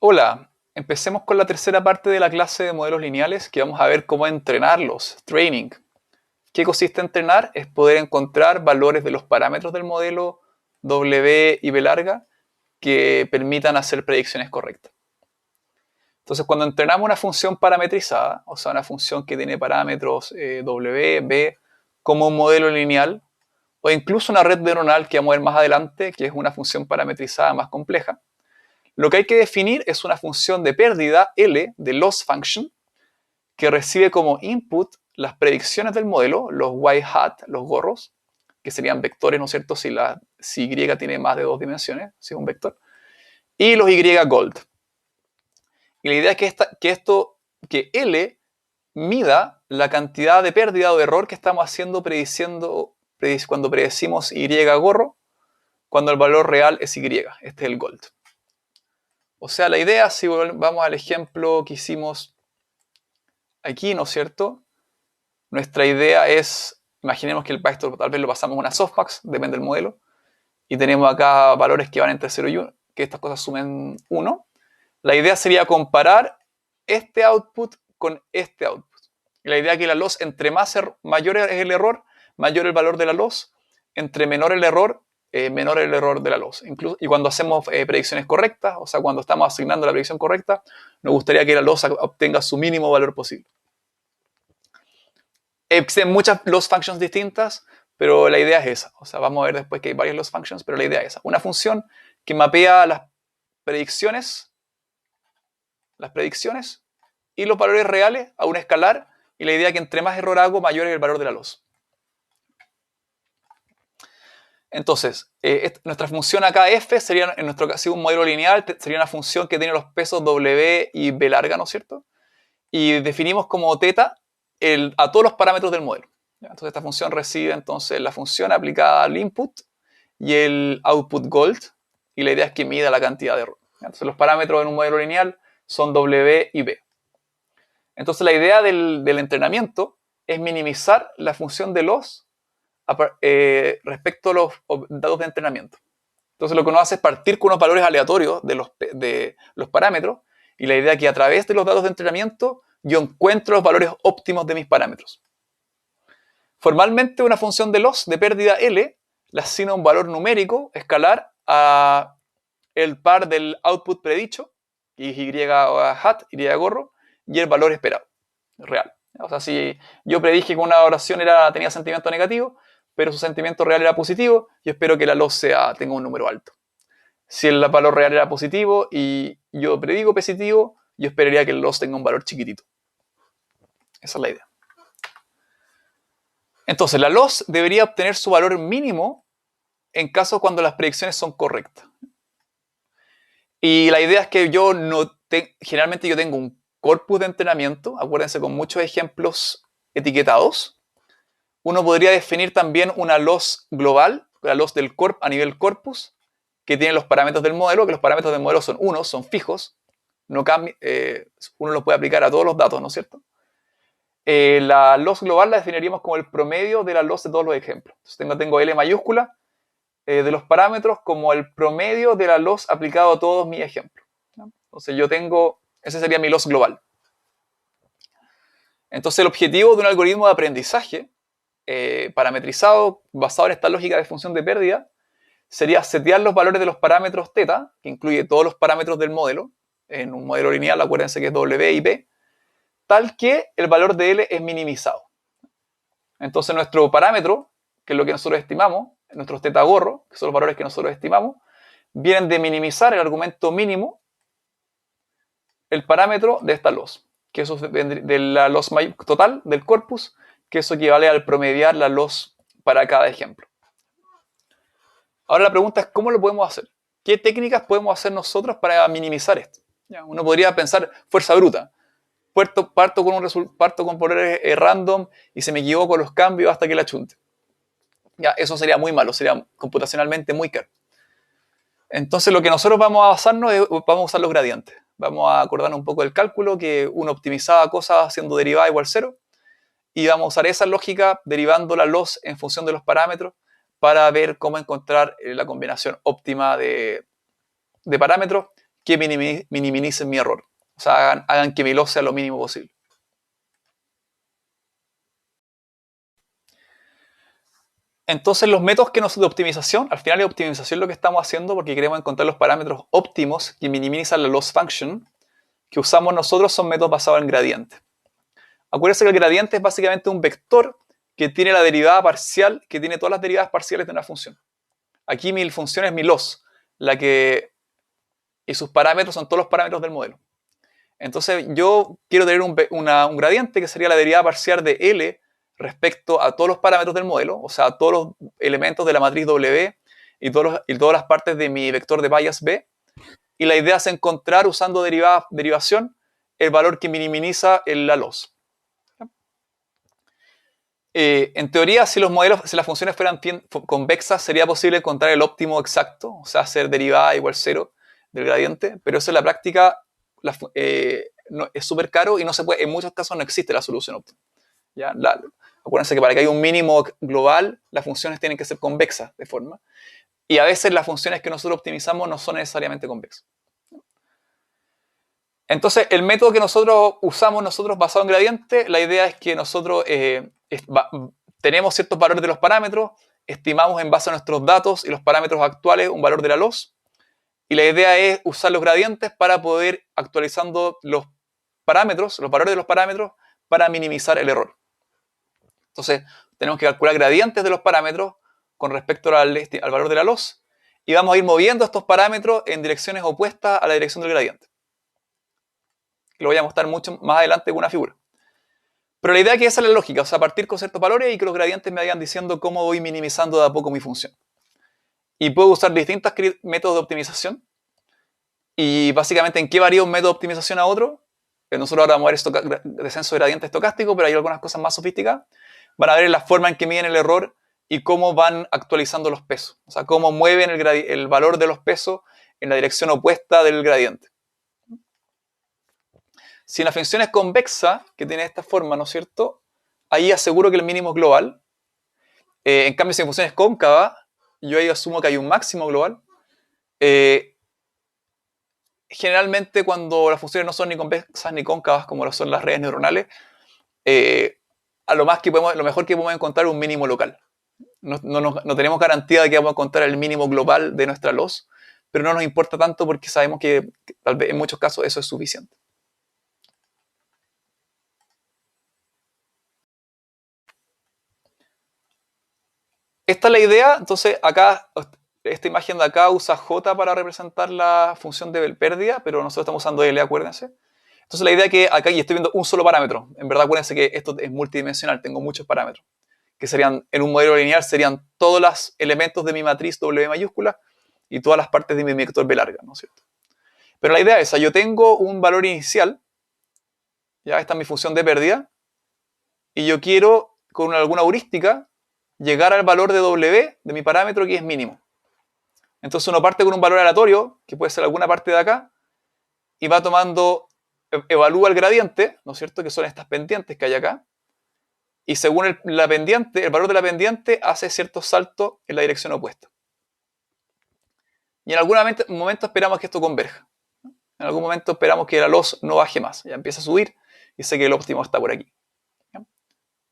Hola, empecemos con la tercera parte de la clase de modelos lineales que vamos a ver cómo entrenarlos, training. ¿Qué consiste en entrenar? Es poder encontrar valores de los parámetros del modelo W y B larga que permitan hacer predicciones correctas. Entonces, cuando entrenamos una función parametrizada, o sea, una función que tiene parámetros W, B, como un modelo lineal, o incluso una red neuronal que vamos a ver más adelante, que es una función parametrizada más compleja, lo que hay que definir es una función de pérdida, L, de loss function, que recibe como input las predicciones del modelo, los y-hat, los gorros, que serían vectores, ¿no es cierto? Si Y tiene más de 2 dimensiones, si es un vector, y los y-gold. Y la idea es que L mida la cantidad de pérdida o de error que estamos haciendo cuando predecimos y-gorro, cuando el valor real es y. Este es el gold. O sea, la idea, si vamos al ejemplo que hicimos aquí, ¿no es cierto? Nuestra idea es, imaginemos que el Python tal vez lo pasamos a una softmax, depende del modelo, y tenemos acá valores que van entre 0 y 1, que estas cosas sumen 1. La idea sería comparar este output con este output. Y la idea es que la loss, entre mayor es el error, mayor el valor de la loss, entre menor el error, menor el error de la loss. Y cuando hacemos predicciones correctas, o sea, cuando estamos asignando la predicción correcta, nos gustaría que la loss obtenga su mínimo valor posible. Existen muchas loss functions distintas, pero la idea es esa. O sea, vamos a ver después que hay varias loss functions, pero la idea es esa. Una función que mapea las predicciones y los valores reales a un escalar, y la idea es que entre más error hago, mayor es el valor de la loss. Entonces, nuestra función acá f sería, en nuestro caso, un modelo lineal, sería una función que tiene los pesos w y b larga, ¿no es cierto? Y definimos como teta a todos los parámetros del modelo. Entonces, esta función recibe entonces la función aplicada al input y el output gold, y la idea es que mida la cantidad de error. Entonces, los parámetros en un modelo lineal son w y b. Entonces, la idea del entrenamiento es minimizar la función de loss respecto a los datos de entrenamiento. Entonces, lo que uno hace es partir con unos valores aleatorios de los parámetros, y la idea es que a través de los datos de entrenamiento yo encuentro los valores óptimos de mis parámetros. Formalmente, una función de loss de pérdida L le asigna un valor numérico escalar a el par del output predicho, y-hat, y-gorro, y el valor esperado, real. O sea, si yo predije que una oración tenía sentimiento negativo, pero su sentimiento real era positivo, yo espero que la loss tenga un número alto. Si el valor real era positivo y yo predigo positivo, yo esperaría que el loss tenga un valor chiquitito. Esa es la idea. Entonces, la loss debería obtener su valor mínimo en caso cuando las predicciones son correctas. Y la idea es que generalmente yo tengo un corpus de entrenamiento, acuérdense, con muchos ejemplos etiquetados. Uno podría definir también una loss global, la loss a nivel corpus, que tiene los parámetros del modelo, que los parámetros del modelo son fijos, no uno los puede aplicar a todos los datos, ¿no es cierto? La loss global la definiríamos como el promedio de la loss de todos los ejemplos. Entonces tengo L mayúscula de los parámetros como el promedio de la loss aplicado a todos mis ejemplos, ¿no? Entonces ese sería mi loss global. Entonces el objetivo de un algoritmo de aprendizaje parametrizado basado en esta lógica de función de pérdida sería setear los valores de los parámetros θ, que incluye todos los parámetros del modelo, en un modelo lineal, acuérdense que es W y B, tal que el valor de L es minimizado. Entonces nuestro parámetro, que es lo que nosotros estimamos, nuestros θ gorro, que son los valores que nosotros estimamos, vienen de minimizar el argumento mínimo, el parámetro de esta loss, que eso es de la loss total del corpus, que eso equivale al promediar la loss para cada ejemplo. Ahora la pregunta es, ¿cómo lo podemos hacer? ¿Qué técnicas podemos hacer nosotros para minimizar esto? Uno podría pensar fuerza bruta. Parto con poner random y se me equivoco los cambios hasta que la chunte. Eso sería muy malo, sería computacionalmente muy caro. Entonces lo que nosotros vamos a basarnos es, vamos a usar los gradientes. Vamos a acordarnos un poco del cálculo, que uno optimizaba cosas haciendo derivada igual 0, y vamos a usar esa lógica derivando la loss en función de los parámetros para ver cómo encontrar la combinación óptima de parámetros que minimicen mi error. O sea, hagan que mi loss sea lo mínimo posible. Entonces, los métodos de optimización, al final es optimización lo que estamos haciendo porque queremos encontrar los parámetros óptimos que minimizan la loss function que usamos nosotros son métodos basados en gradiente. Acuérdense que el gradiente es básicamente un vector que tiene la derivada parcial, que tiene todas las derivadas parciales de una función. Aquí mi función es mi loss, y sus parámetros son todos los parámetros del modelo. Entonces yo quiero tener un gradiente que sería la derivada parcial de L respecto a todos los parámetros del modelo, o sea, todos los elementos de la matriz W y todas las partes de mi vector de bias B. Y la idea es encontrar, usando derivación, el valor que minimiza la loss. En teoría, si las funciones fueran convexas, sería posible encontrar el óptimo exacto, o sea, hacer derivada igual 0 del gradiente, pero eso en la práctica es súper caro y no se puede, en muchos casos no existe la solución óptima. ¿Ya? Acuérdense que para que haya un mínimo global, las funciones tienen que ser convexas de forma, y a veces las funciones que nosotros optimizamos no son necesariamente convexas. Entonces, el método que nosotros usamos basado en gradiente, la idea es que nosotros tenemos ciertos valores de los parámetros, estimamos en base a nuestros datos y los parámetros actuales un valor de la loss, y la idea es usar los gradientes para poder actualizando los valores de los parámetros, para minimizar el error. Entonces, tenemos que calcular gradientes de los parámetros con respecto al valor de la loss, y vamos a ir moviendo estos parámetros en direcciones opuestas a la dirección del gradiente. Lo voy a mostrar mucho más adelante con una figura. Pero la idea es que esa es la lógica, o sea, partir con ciertos valores y que los gradientes me vayan diciendo cómo voy minimizando de a poco mi función. Y puedo usar distintos métodos de optimización. Y básicamente, ¿en qué varía un método de optimización a otro? Nosotros ahora vamos a ver descenso de gradiente estocástico, pero hay algunas cosas más sofisticadas. Van a ver la forma en que miden el error y cómo van actualizando los pesos. O sea, cómo mueven el valor de los pesos en la dirección opuesta del gradiente. Si la función es convexa, que tiene esta forma, ¿no es cierto? Ahí aseguro que el mínimo es global. En cambio, si la función es cóncava, yo ahí asumo que hay un máximo global. Generalmente, cuando las funciones no son ni convexas ni cóncavas, como lo son las redes neuronales, lo mejor que podemos encontrar es un mínimo local. No tenemos garantía de que vamos a encontrar el mínimo global de nuestra loss, pero no nos importa tanto porque sabemos que tal vez en muchos casos eso es suficiente. Esta es la idea. Entonces, acá, esta imagen de acá usa J para representar la función de pérdida, pero nosotros estamos usando L, acuérdense. Entonces, la idea es que acá y estoy viendo un solo parámetro. En verdad, acuérdense que esto es multidimensional, tengo muchos parámetros, que serían, en un modelo lineal, serían todos los elementos de mi matriz W mayúscula y todas las partes de mi vector B larga, ¿no es cierto? Pero la idea es esa, yo tengo un valor inicial, ya esta es mi función de pérdida, y yo quiero, con alguna heurística, llegar al valor de W de mi parámetro que es mínimo. Entonces uno parte con un valor aleatorio, que puede ser alguna parte de acá, y va tomando, evalúa el gradiente, ¿no es cierto?, que son estas pendientes que hay acá, y según el valor de la pendiente hace ciertos saltos en la dirección opuesta. Y en algún momento esperamos que esto converja. En algún momento esperamos que la loss no baje más, ya empieza a subir y sé que el óptimo está por aquí.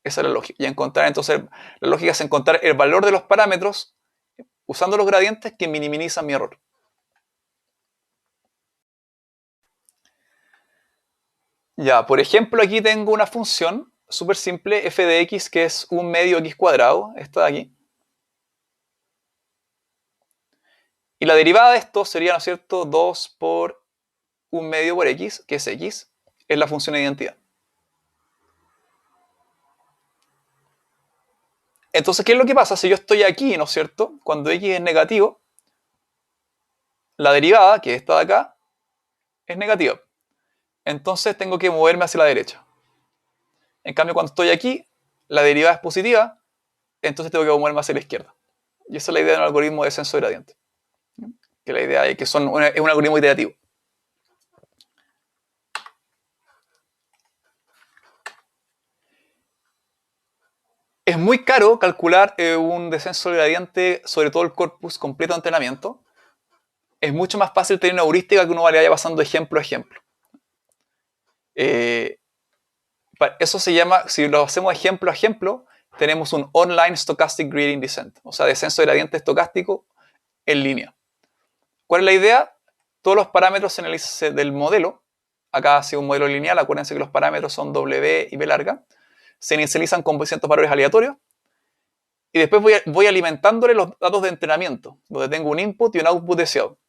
Esa es la lógica. Y entonces, la lógica es encontrar el valor de los parámetros usando los gradientes que minimizan mi error. Ya, por ejemplo, aquí tengo una función súper simple, f de x, que es un medio x cuadrado, esta de aquí. Y la derivada de esto sería, ¿no es cierto?, 2 por un medio por x, que es x, es la función de identidad. Entonces, ¿qué es lo que pasa? Si yo estoy aquí, ¿no es cierto?, cuando x es negativo, la derivada, que es esta de acá, es negativa. Entonces tengo que moverme hacia la derecha. En cambio, cuando estoy aquí, la derivada es positiva, entonces tengo que moverme hacia la izquierda. Y esa es la idea de un algoritmo de descenso de gradiente. Que la idea es que es un algoritmo iterativo. Es muy caro calcular un descenso de gradiente sobre todo el corpus completo de entrenamiento. es mucho más fácil tener una heurística que uno vaya pasando ejemplo a ejemplo. Eso se llama, si lo hacemos ejemplo a ejemplo, tenemos un online stochastic gradient descent, o sea, descenso de gradiente estocástico en línea. ¿Cuál es la idea? Todos los parámetros del modelo, acá ha sido un modelo lineal, acuérdense que los parámetros son W y B larga, se inicializan con ciertos valores aleatorios, y después voy alimentándole los datos de entrenamiento, donde tengo un input y un output deseado.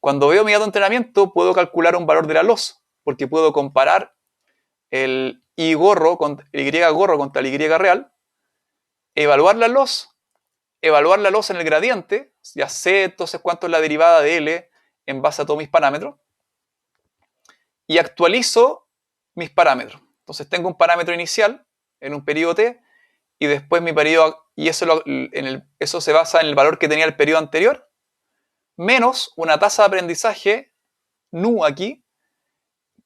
Cuando veo mi dato de entrenamiento, puedo calcular un valor de la loss, porque puedo comparar el Y gorro contra el Y gorro contra el Y real, evaluar la loss en el gradiente, ya sé entonces cuánto es la derivada de L en base a todos mis parámetros, y actualizo mis parámetros. Entonces tengo un parámetro inicial en un periodo T, y después mi periodo, y eso se basa en el valor que tenía el periodo anterior, menos una tasa de aprendizaje nu aquí,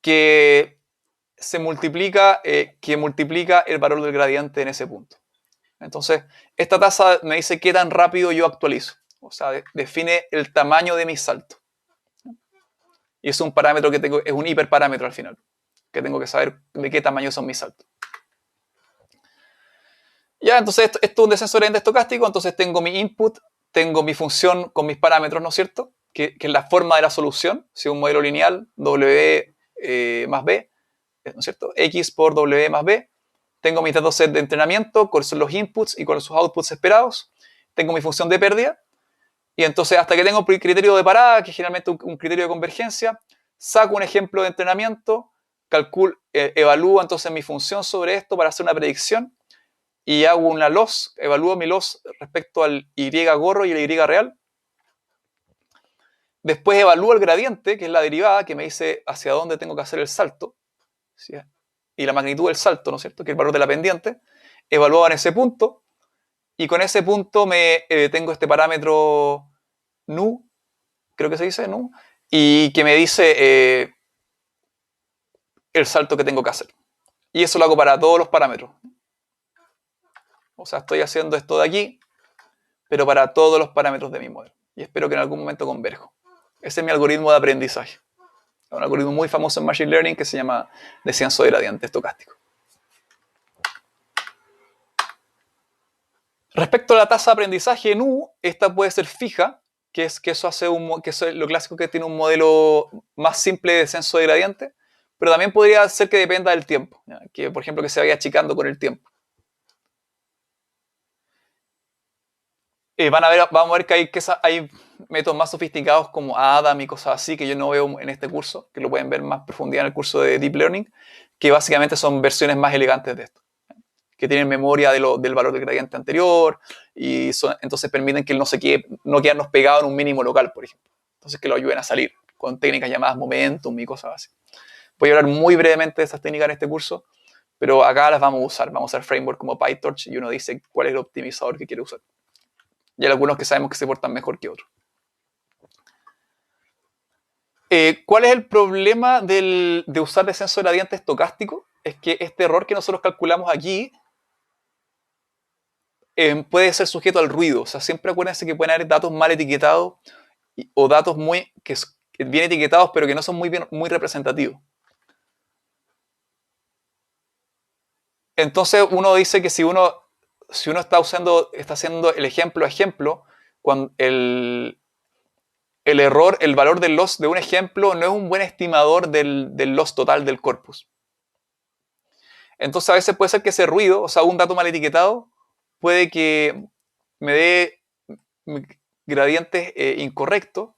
que multiplica el valor del gradiente en ese punto. Entonces, esta tasa me dice qué tan rápido yo actualizo. O sea, define el tamaño de mi salto. Y es un parámetro que tengo, es un hiperparámetro al final, que tengo que saber de qué tamaño son mis saltos. Ya, entonces esto es un descenso de gradiente estocástico, entonces tengo mi input, tengo mi función con mis parámetros, ¿no es cierto? Que es la forma de la solución, si es un modelo lineal, W más B, ¿no es cierto? X por W más B. Tengo mis datasets de entrenamiento, cuáles son los inputs y cuáles son los outputs esperados. Tengo mi función de pérdida. Y entonces, hasta que tengo un criterio de parada, que es generalmente un criterio de convergencia, saco un ejemplo de entrenamiento, evalúo entonces mi función sobre esto para hacer una predicción y hago una loss, evalúo mi loss respecto al Y gorro y el Y real. Después evalúo el gradiente, que es la derivada, que me dice hacia dónde tengo que hacer el salto. ¿Sí? Y la magnitud del salto, ¿no es cierto? Que es el valor de la pendiente. Evalúo en ese punto. Y con ese punto tengo este parámetro nu, creo que se dice nu, y que me dice el salto que tengo que hacer. Y eso lo hago para todos los parámetros. O sea, estoy haciendo esto de aquí, pero para todos los parámetros de mi modelo. Y espero que en algún momento converjo. Ese es mi algoritmo de aprendizaje. Un algoritmo muy famoso en Machine Learning que se llama descenso de gradiente estocástico. Respecto a la tasa de aprendizaje en U, esta puede ser fija, que eso es lo clásico que tiene un modelo más simple de descenso de gradiente, pero también podría ser que dependa del tiempo, ¿ya? Que por ejemplo que se vaya achicando con el tiempo. Vamos a ver que hay métodos más sofisticados como Adam y cosas así que yo no veo en este curso, que lo pueden ver más profundidad en el curso de Deep Learning, que básicamente son versiones más elegantes de esto, que tienen memoria del valor del gradiente anterior y entonces permiten que él no quedarnos pegado en un mínimo local, por ejemplo. Entonces que lo ayuden a salir con técnicas llamadas momentum y cosas así. Voy a hablar muy brevemente de esas técnicas en este curso, pero acá las vamos a usar. Vamos a usar framework como PyTorch y uno dice cuál es el optimizador que quiere usar. Y hay algunos que sabemos que se portan mejor que otros. ¿Cuál es el problema de usar descenso de gradiente estocástico? Es que este error que nosotros calculamos aquí puede ser sujeto al ruido. O sea, siempre acuérdense que pueden haber datos mal etiquetados o datos que bien etiquetados pero que no son muy representativos. Entonces uno dice que si uno está haciendo el ejemplo a ejemplo, cuando el error, el valor del loss de un ejemplo no es un buen estimador del loss total del corpus. Entonces a veces puede ser que ese ruido, o sea, un dato mal etiquetado, puede que me dé gradientes incorrectos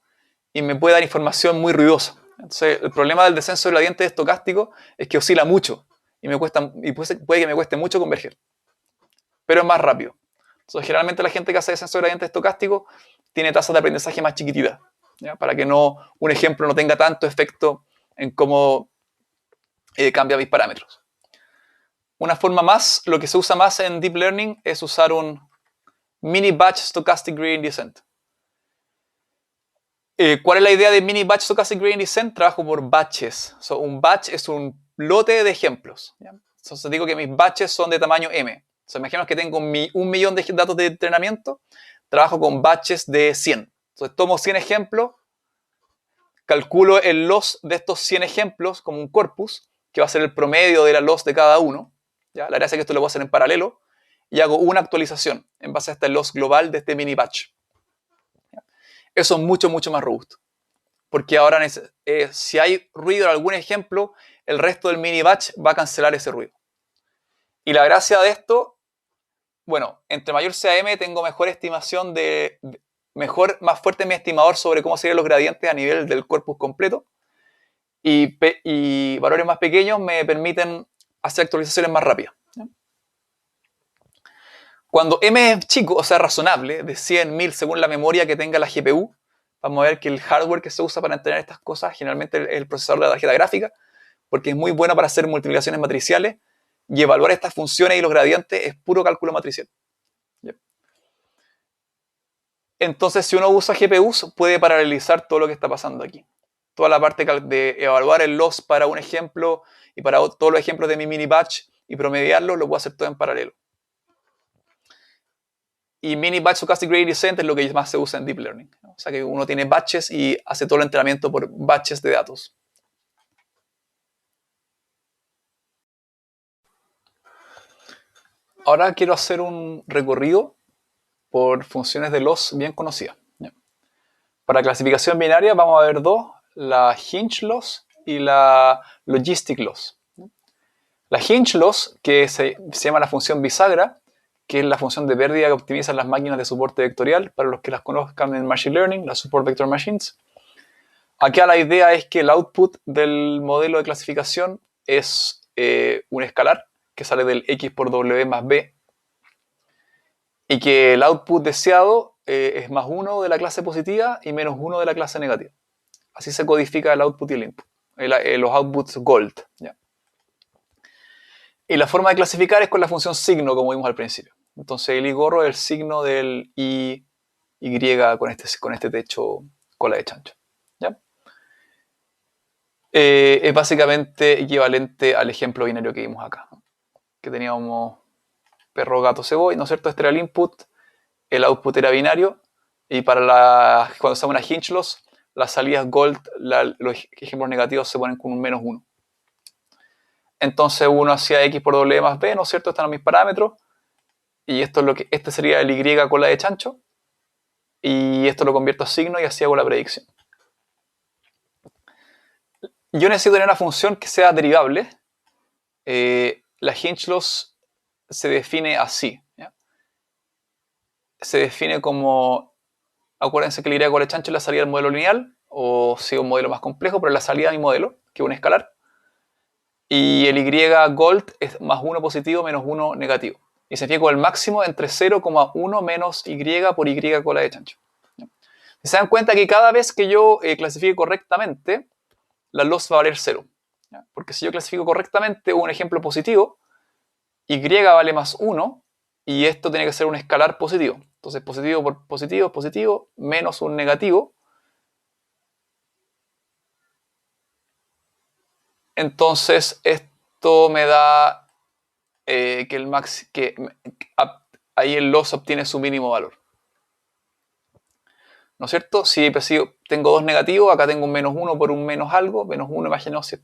y me puede dar información muy ruidosa. Entonces el problema del descenso de gradiente estocástico es que oscila mucho y puede que me cueste mucho converger. Pero es más rápido. Entonces generalmente la gente que hace descenso de gradiente estocástico tiene tasas de aprendizaje más chiquititas, ¿ya? Para que un ejemplo no tenga tanto efecto en cómo cambia mis parámetros. Una forma más, lo que se usa más en Deep Learning es usar un Mini Batch Stochastic Gradient Descent. ¿Cuál es la idea de Mini Batch Stochastic Gradient Descent? Trabajo por batches. Un batch es un lote de ejemplos, ¿ya? Entonces digo que mis batches son de tamaño M. Imaginemos que tengo 1.000.000 de datos de entrenamiento, trabajo con batches de 100. Entonces tomo 100 ejemplos calculo el loss de estos 100 ejemplos como un corpus, que va a ser el promedio de la loss de cada uno. ¿Ya? La gracia es que esto lo voy a hacer en paralelo. Y hago una actualización en base a este loss global de este mini batch. Eso es mucho, mucho más robusto. Porque ahora si hay ruido en algún ejemplo, el resto del mini batch va a cancelar ese ruido. Y la gracia de esto, bueno, entre mayor sea m, tengo mejor estimación más fuerte mi estimador sobre cómo serían los gradientes a nivel del corpus completo. Y valores más pequeños me permiten hacer actualizaciones más rápidas. Cuando m es chico, o sea, razonable, de 100, 1000 según la memoria que tenga la GPU, vamos a ver que el hardware que se usa para entrenar estas cosas generalmente es el procesador de la tarjeta gráfica, porque es muy bueno para hacer multiplicaciones matriciales y evaluar estas funciones y los gradientes es puro cálculo matricial. Entonces, si uno usa GPUs, puede paralelizar todo lo que está pasando aquí. Toda la parte de evaluar el loss para un ejemplo y para todos los ejemplos de mi mini batch y promediarlo, lo puedo hacer todo en paralelo. Y mini batch stochastic gradient descent es lo que más se usa en deep learning, ¿no? O sea que uno tiene batches y hace todo el entrenamiento por batches de datos. Ahora quiero hacer un recorrido por funciones de loss bien conocidas. Para clasificación binaria vamos a ver dos, la hinge loss y la logistic loss. La hinge loss, que se llama la función bisagra, que es la función de pérdida que optimizan las máquinas de soporte vectorial, para los que las conozcan en Machine Learning, las Support Vector Machines. Acá la idea es que el output del modelo de clasificación es un escalar, que sale del x por w más b, y que el output deseado es más 1 de la clase positiva y menos 1 de la clase negativa. Así se codifica el output y el input, los outputs gold. ¿Ya? Y la forma de clasificar es con la función signo, como vimos al principio. Entonces el i gorro es el signo del y con este techo cola de chancho. ¿Ya? Es básicamente equivalente al ejemplo binario que vimos acá, ¿no? Que teníamos perro, gato, cebolla, ¿no es cierto? Este era el input, el output era binario, y cuando se llama una hinge loss, las salidas gold, los ejemplos negativos se ponen con un menos 1. Entonces uno hacía x por w más b, ¿no es cierto? Están mis parámetros, y este sería el y cola de chancho, y esto lo convierto a signo y así hago la predicción. Yo necesito tener una función que sea derivable. La hinge loss se define así, ¿ya? Se define como, acuérdense que el y cola de chancho es la salida del modelo lineal, o si un modelo más complejo, pero es la salida de mi modelo, que es un escalar. Y el y gold es más 1 positivo menos 1 negativo. Y se fija con el máximo entre 0,1 menos y por y cola de chancho. Si se dan cuenta que cada vez que yo clasifique correctamente, la loss va a valer 0. ¿Ya? Porque si yo clasifico correctamente un ejemplo positivo, y vale más 1, y esto tiene que ser un escalar positivo. Entonces positivo por positivo es positivo, menos un negativo. Entonces esto me da ahí el loss obtiene su mínimo valor. ¿No es cierto? Si tengo dos negativos, acá tengo un menos 1 por un menos algo, menos 1, imagino si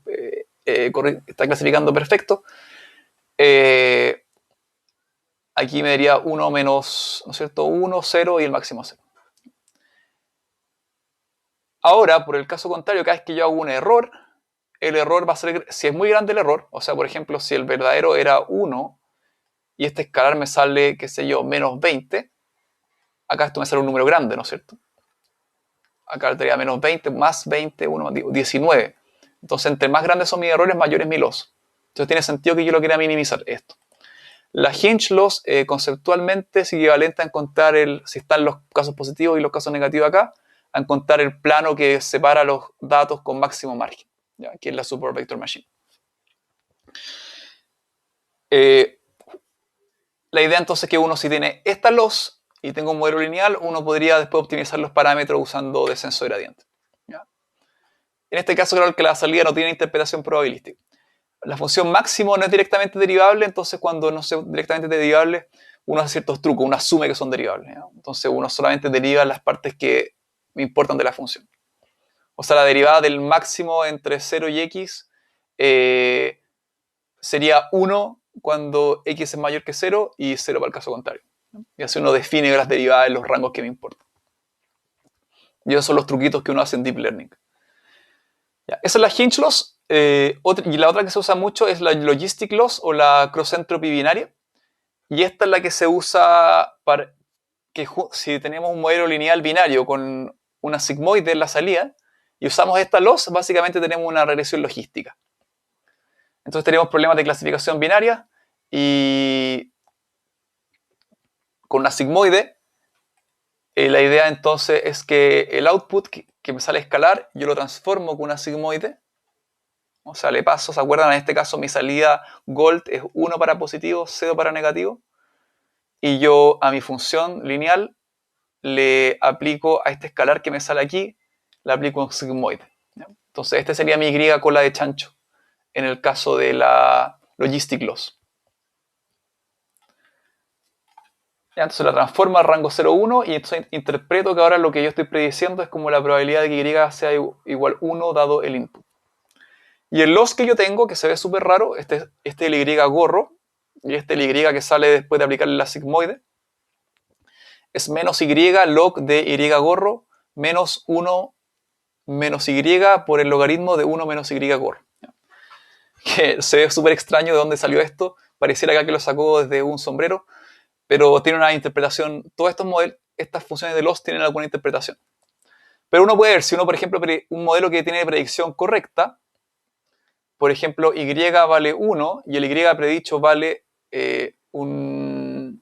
está clasificando perfecto. Aquí me daría 1 menos, ¿no es cierto? 1, 0 y el máximo 0. Ahora, por el caso contrario, cada vez que yo hago un error, el error va a ser, si es muy grande el error, o sea, por ejemplo, si el verdadero era 1 y este escalar me sale, qué sé yo, menos 20, acá esto me sale un número grande, ¿no es cierto? Acá tendría menos 20, más 20, 1 más 19. Entonces, entre más grandes son mis errores, mayor es mi loss. Entonces, tiene sentido que yo lo quiera minimizar esto. La hinge loss conceptualmente es equivalente a encontrar si están los casos positivos y los casos negativos acá, a encontrar el plano que separa los datos con máximo margen, ¿ya? Que es la Support Vector Machine. La idea entonces es que uno, si tiene esta loss y tengo un modelo lineal, uno podría después optimizar los parámetros usando descenso de gradiente, ¿ya? En este caso, creo que la salida no tiene interpretación probabilística. La función máximo no es directamente derivable, entonces cuando no es directamente derivable, uno hace ciertos trucos, uno asume que son derivables, ¿no? Entonces uno solamente deriva las partes que me importan de la función. O sea, la derivada del máximo entre 0 y x sería 1 cuando x es mayor que 0 y 0 para el caso contrario. Y así uno define las derivadas en los rangos que me importan. Y esos son los truquitos que uno hace en Deep Learning. Ya, esa es la Hinge Loss. Y la otra que se usa mucho es la Logistic Loss o la Cross Entropy binaria. Y esta es la que se usa para que si tenemos un modelo lineal binario con una sigmoide en la salida y usamos esta loss, básicamente tenemos una regresión logística. Entonces tenemos problemas de clasificación binaria y con una sigmoide la idea entonces es que el output que me sale escalar yo lo transformo con una sigmoide. O sea, le paso, ¿se acuerdan? En este caso mi salida gold es 1 para positivo, 0 para negativo. Y yo a mi función lineal le aplico a este escalar que me sale aquí, le aplico un sigmoide. Entonces este sería mi Y cola de chancho en el caso de la logistic loss. Entonces la transformo al rango 0,1 y entonces interpreto que ahora lo que yo estoy prediciendo es como la probabilidad de que Y sea igual 1 dado el input. Y el loss que yo tengo, que se ve súper raro, este es el Y gorro, y este es el Y que sale después de aplicarle la sigmoide, es menos Y log de Y gorro menos 1 menos Y por el logaritmo de 1 menos Y gorro. Que se ve súper extraño de dónde salió esto, pareciera acá que lo sacó desde un sombrero, pero tiene una interpretación, todos estos modelos, estas funciones de loss tienen alguna interpretación. Pero uno puede ver, si uno, por ejemplo, un modelo que tiene predicción correcta, por ejemplo, Y vale 1 y el Y predicho vale un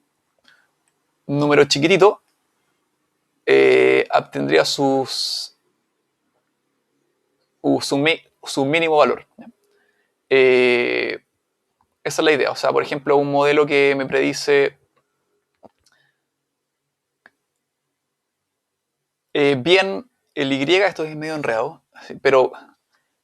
número chiquitito, obtendría su mínimo valor. Esa es la idea. O sea, por ejemplo, un modelo que me predice bien el Y, esto es medio enredado, pero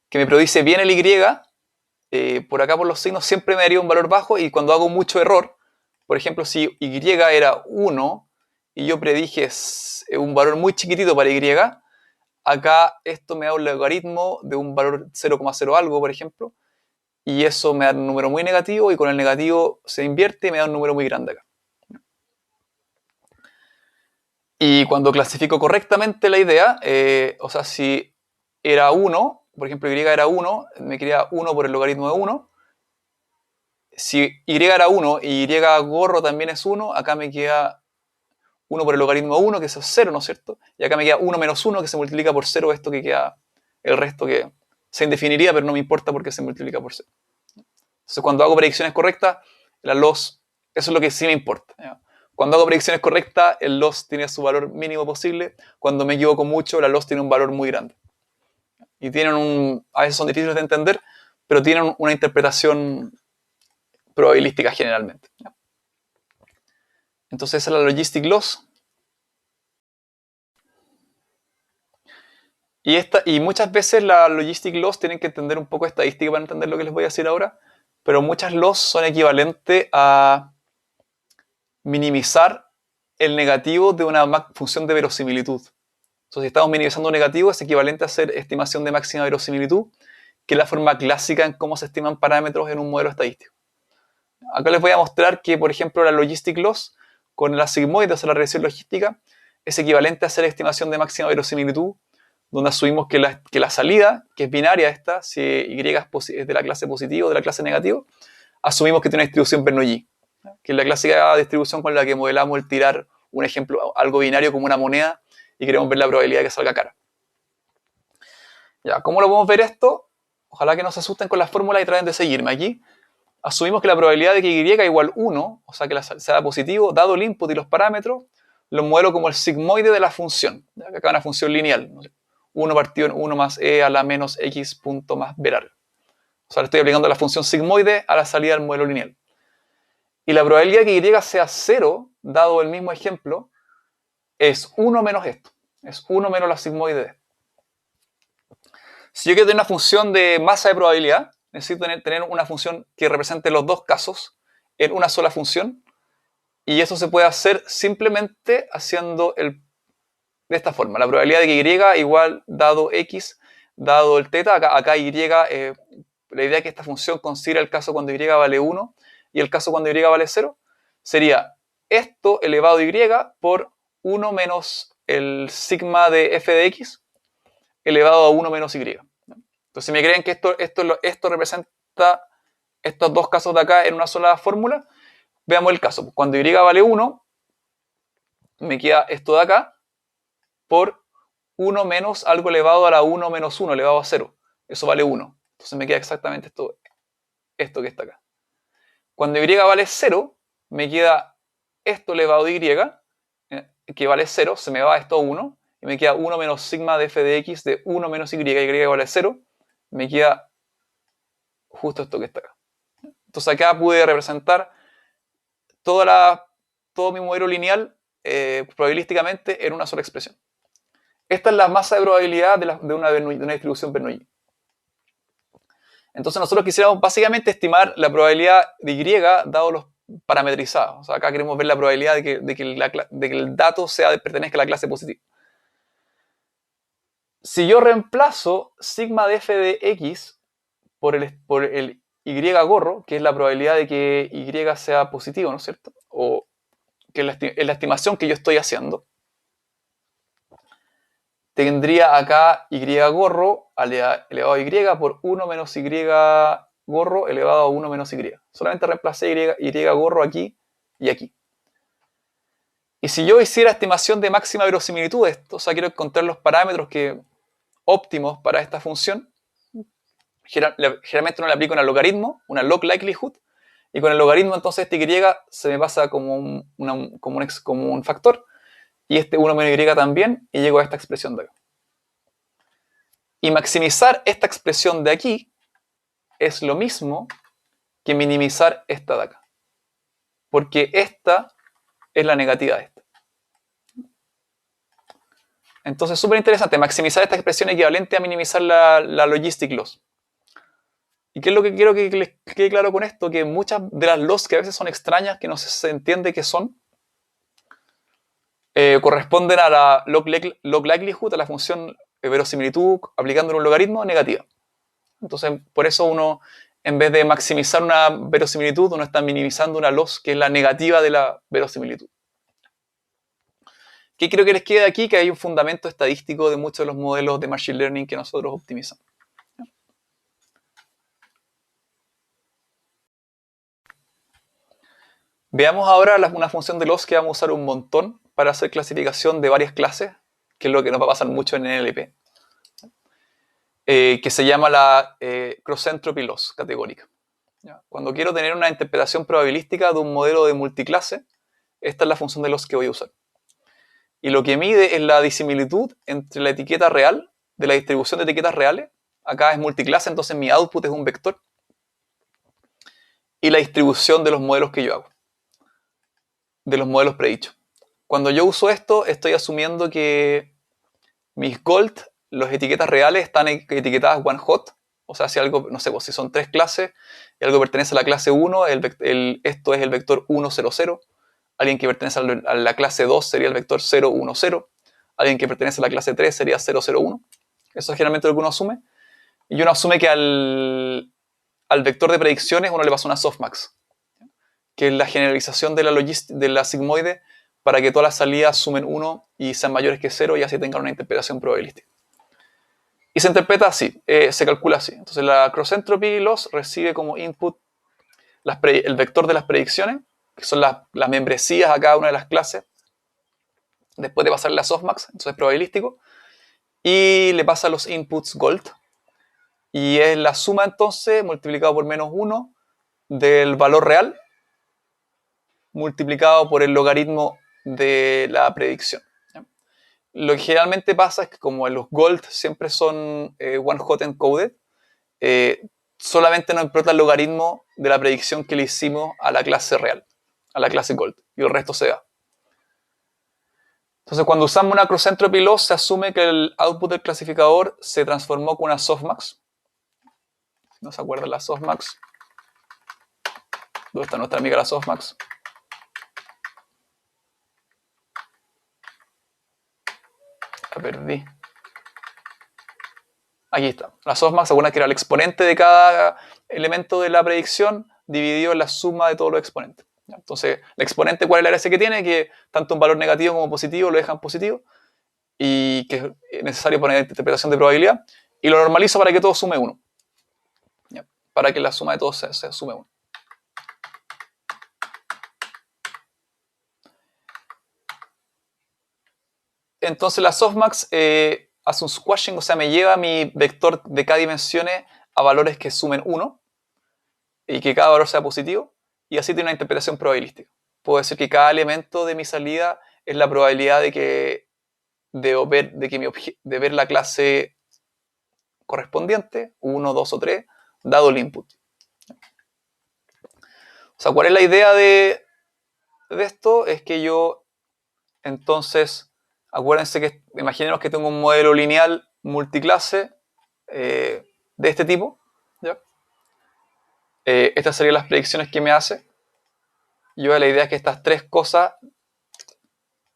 que me predice bien el Y, por acá por los signos siempre me daría un valor bajo y cuando hago mucho error, por ejemplo, si Y era 1 y yo predije un valor muy chiquitito para Y, acá esto me da un logaritmo de un valor 0,0 algo, por ejemplo, y eso me da un número muy negativo y con el negativo se invierte y me da un número muy grande acá. Y cuando clasifico correctamente la idea, o sea, si era 1, por ejemplo, Y era 1, me quedaría 1 por el logaritmo de 1. Si Y era 1 y Y gorro también es 1, acá me queda 1 por el logaritmo de 1, que eso es 0, ¿no es cierto? Y acá me queda 1 menos 1, que se multiplica por 0, esto que queda, el resto que se indefiniría, pero no me importa porque se multiplica por 0. Entonces, cuando hago predicciones correctas, la loss, eso es lo que sí me importa. ¿Ya? Cuando hago predicciones correctas, el loss tiene su valor mínimo posible. Cuando me equivoco mucho, la loss tiene un valor muy grande. Y tienen a veces son difíciles de entender, pero tienen una interpretación probabilística generalmente. ¿Ya? Entonces esa es la logistic loss. Y muchas veces la logistic loss tienen que entender un poco de estadística para entender lo que les voy a decir ahora, pero muchas loss son equivalentes a minimizar el negativo de una función de verosimilitud. Entonces, si estamos minimizando un negativo, es equivalente a hacer estimación de máxima verosimilitud, que es la forma clásica en cómo se estiman parámetros en un modelo estadístico. Acá les voy a mostrar que, por ejemplo, la logistic loss con la sigmoide, o sea, la regresión logística, es equivalente a hacer estimación de máxima verosimilitud, donde asumimos que la salida, que es binaria esta, si Y es de la clase positivo o de la clase negativo, asumimos que tiene una distribución Bernoulli, que es la clásica distribución con la que modelamos el tirar un ejemplo, algo binario como una moneda, y queremos ver la probabilidad de que salga cara. Ya, ¿cómo lo podemos ver esto? Ojalá que no se asusten con la fórmula y traten de seguirme aquí. Asumimos que la probabilidad de que Y igual 1, o sea que sea positivo, dado el input y los parámetros, lo modelo como el sigmoide de la función, ¿ya? Que acá es una función lineal, ¿no? 1 partido en 1 más e a la menos x punto más b larga. O sea, le estoy aplicando la función sigmoide a la salida del modelo lineal. Y la probabilidad de que Y sea 0, dado el mismo ejemplo, es 1 menos esto. Es 1 menos la sigmoide de. Si yo quiero tener una función de masa de probabilidad, necesito tener una función que represente los dos casos en una sola función. Y eso se puede hacer simplemente haciendo de esta forma. La probabilidad de que Y igual dado X dado el teta, acá y, la idea es que esta función considera el caso cuando y vale 1 y el caso cuando y vale 0, sería esto elevado a y por 1 menos el sigma de f de x elevado a 1 menos y. Entonces, si me creen que esto representa estos dos casos de acá en una sola fórmula, veamos el caso. Cuando y vale 1, me queda esto de acá por 1 menos algo elevado a la 1 menos 1 elevado a 0. Eso vale 1. Entonces me queda exactamente esto que está acá. Cuando y vale 0, me queda esto elevado a y, que vale 0, se me va esto a 1, y me queda 1 menos sigma de f de x de 1 menos y vale 0, me queda justo esto que está acá. Entonces acá pude representar todo mi modelo lineal probabilísticamente en una sola expresión. Esta es la masa de probabilidad de una distribución Bernoulli. Entonces nosotros quisiéramos básicamente estimar la probabilidad de y dado los parametrizados. O sea, acá queremos ver la probabilidad de que el dato pertenezca a la clase positiva. Si yo reemplazo sigma de f de x por el y gorro, que es la probabilidad de que y sea positivo, ¿no es cierto? O que es la estimación que yo estoy haciendo, tendría acá y gorro elevado a y por 1 menos y gorro elevado a 1 menos y. Solamente reemplacé y gorro aquí y aquí. Y si yo hiciera estimación de máxima verosimilitud de esto, o sea, quiero encontrar los parámetros óptimos para esta función, generalmente uno le aplica una logaritmo, una log likelihood, y con el logaritmo entonces este y se me pasa como un factor, y este 1 menos y también, y llego a esta expresión de acá. Y maximizar esta expresión de aquí es lo mismo que minimizar esta de acá. Porque esta es la negativa de esta. Entonces, súper interesante, maximizar esta expresión equivalente a minimizar la logistic loss. ¿Y qué es lo que quiero que les quede claro con esto? Que muchas de las loss que a veces son extrañas, que no se entiende qué son, corresponden a la log likelihood, a la función de verosimilitud aplicando un logaritmo negativa. Entonces, por eso uno, en vez de maximizar una verosimilitud, uno está minimizando una loss que es la negativa de la verosimilitud. ¿Qué quiero que les quede aquí? Que hay un fundamento estadístico de muchos de los modelos de Machine Learning que nosotros optimizamos. Veamos ahora una función de loss que vamos a usar un montón para hacer clasificación de varias clases, que es lo que nos va a pasar mucho en NLP, que se llama la cross-entropy loss categórica. Cuando quiero tener una interpretación probabilística de un modelo de multiclase, esta es la función de loss que voy a usar. Y lo que mide es la disimilitud entre la etiqueta real, de la distribución de etiquetas reales, acá es multiclase, entonces mi output es un vector, y la distribución de los modelos que yo hago, de los modelos predichos. Cuando yo uso esto, estoy asumiendo que mis gold, las etiquetas reales, están etiquetadas one hot, o sea, si algo, no sé, si son 3 clases y algo pertenece a la clase 1, esto es el vector 1, 0, 0. Alguien que pertenece a la clase 2 sería el vector 0, 1, 0. Alguien que pertenece a la clase 3 sería 0, 0, 1. Eso es generalmente lo que uno asume. Y uno asume que al vector de predicciones uno le pasa una softmax, que es la generalización de la sigmoide para que todas las salidas sumen 1 y sean mayores que 0 y así tengan una interpretación probabilística. Y se interpreta así, se calcula así. Entonces la cross-entropy loss recibe como input el vector de las predicciones, que son las membresías a cada una de las clases, después de pasarle la softmax, entonces es probabilístico, y le pasa los inputs gold, y es la suma entonces multiplicado por menos 1 del valor real multiplicado por el logaritmo de la predicción. Lo que generalmente pasa es que como los gold siempre son one hot encoded, solamente nos importa el logaritmo de la predicción que le hicimos a la clase real, a la clase gold, y el resto se da. Entonces, cuando usamos una cross-entropy loss, se asume que el output del clasificador se transformó con una softmax. ¿No se acuerdan la softmax? ¿Dónde está nuestra amiga la softmax? La perdí. Aquí está. La softmax, según que era el exponente de cada elemento de la predicción dividido en la suma de todos los exponentes. Entonces, el exponente, ¿cuál es la gracia que tiene? Que tanto un valor negativo como positivo lo dejan positivo y que es necesario para la interpretación de probabilidad. Y lo normalizo para que todo sume 1. Para que la suma de todos se sume 1. Entonces la softmax hace un squashing, o sea, me lleva mi vector de k dimensiones a valores que sumen 1 y que cada valor sea positivo, y así tiene una interpretación probabilística. Puedo decir que cada elemento de mi salida es la probabilidad de ver la clase correspondiente, 1, 2 o 3, dado el input. O sea, ¿cuál es la idea de esto? Es que yo, entonces, acuérdense que, imaginemos que tengo un modelo lineal multiclase de este tipo. ¿Ya? Estas serían las predicciones que me hace. Yo la idea es que estas tres cosas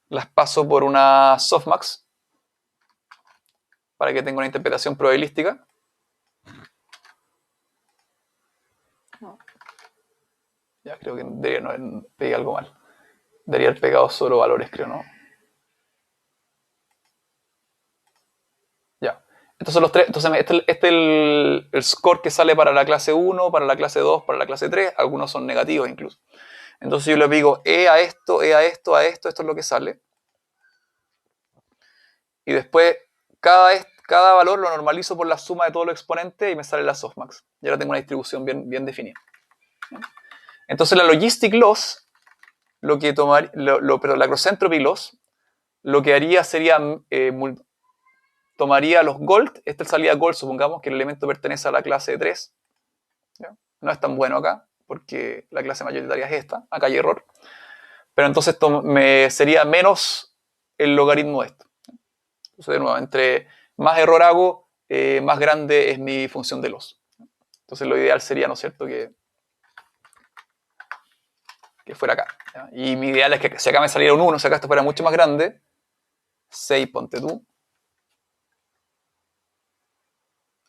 las paso por una softmax para que tenga una interpretación probabilística. Ya creo que debería no pegué algo mal. Debería haber pegado solo valores, creo, ¿no? Ya. Entonces los tres, entonces este es el score que sale para la clase 1, para la clase 2, para la clase 3. Algunos son negativos incluso. Entonces yo le digo E a esto, E a esto, a esto, esto es lo que sale. Y después cada valor lo normalizo por la suma de todos los exponentes y me sale la softmax. Y ahora tengo una distribución bien definida. Entonces la logistic loss, pero la cross entropy loss, lo que haría sería tomaría los gold, esta salida gold, supongamos que el elemento pertenece a la clase 3. ¿Ya? No es tan bueno acá, porque la clase mayoritaria es esta, acá hay error. Pero entonces sería menos el logaritmo de esto. Entonces, de nuevo, entre más error hago, más grande es mi función de loss. Entonces lo ideal sería, ¿no es cierto?, que fuera acá. ¿Ya? Y mi ideal es que si acá me saliera un 1, si acá esto fuera mucho más grande, 6, ponte tú,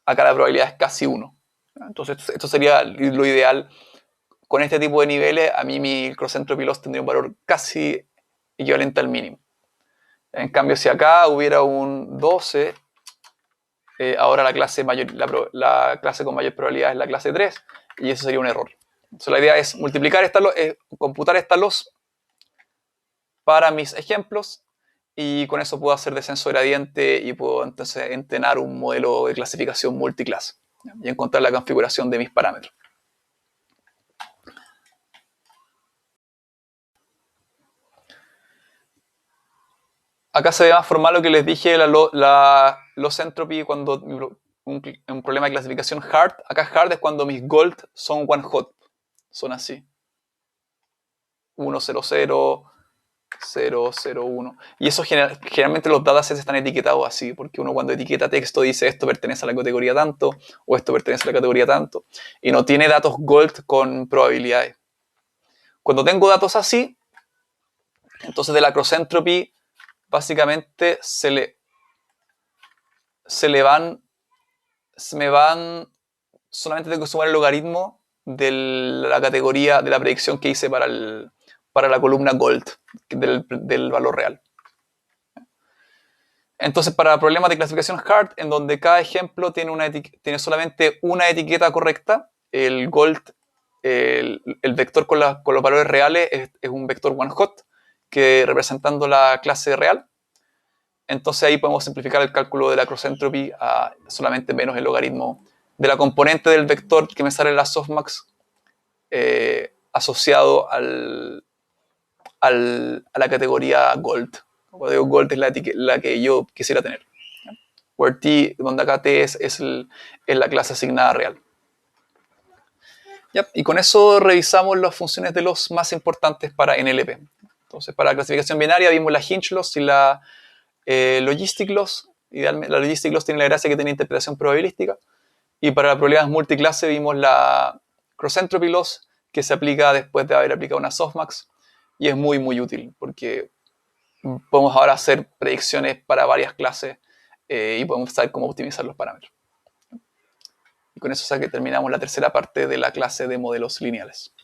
acá la probabilidad es casi 1. Entonces esto sería lo ideal. Con este tipo de niveles, a mí mi cross entropy loss tendría un valor casi equivalente al mínimo. En cambio, si acá hubiera un 12, ahora la clase con mayor probabilidad es la clase 3, y eso sería un error. Entonces la idea es computar esta loss para mis ejemplos, y con eso puedo hacer descenso gradiente y puedo entonces entrenar un modelo de clasificación multiclase y encontrar la configuración de mis parámetros. Acá se ve más formal lo que les dije, la loss entropy cuando un problema de clasificación hard. Acá hard es cuando mis gold son one hot, son así. 1, 0, 0, 0, 0, 1. Y eso generalmente los datasets están etiquetados así, porque uno cuando etiqueta texto dice esto pertenece a la categoría tanto, o esto pertenece a la categoría tanto, y no tiene datos gold con probabilidades. Cuando tengo datos así, entonces de la cross entropy básicamente se me van, solamente tengo que sumar el logaritmo de la categoría, de la predicción que hice para la columna gold del valor real. Entonces, para problemas de clasificación hard, en donde cada ejemplo tiene solamente una etiqueta correcta, el gold, el vector con los valores reales es un vector one hot, que representando la clase real. Entonces ahí podemos simplificar el cálculo de la cross entropy a solamente menos el logaritmo de la componente del vector que me sale en la softmax asociado a la categoría gold. Cuando digo gold es la que yo quisiera tener. Where t, donde acá t es la clase asignada real. Yep. Y con eso revisamos las funciones de loss más importantes para NLP. Entonces, para la clasificación binaria vimos la hinge loss y la logistic loss. Idealmente, la logistic loss tiene la gracia que tiene interpretación probabilística. Y para problemas multiclase vimos la cross entropy loss, que se aplica después de haber aplicado una softmax. Y es muy útil, porque podemos ahora hacer predicciones para varias clases y podemos saber cómo optimizar los parámetros. Y con eso terminamos la tercera parte de la clase de modelos lineales.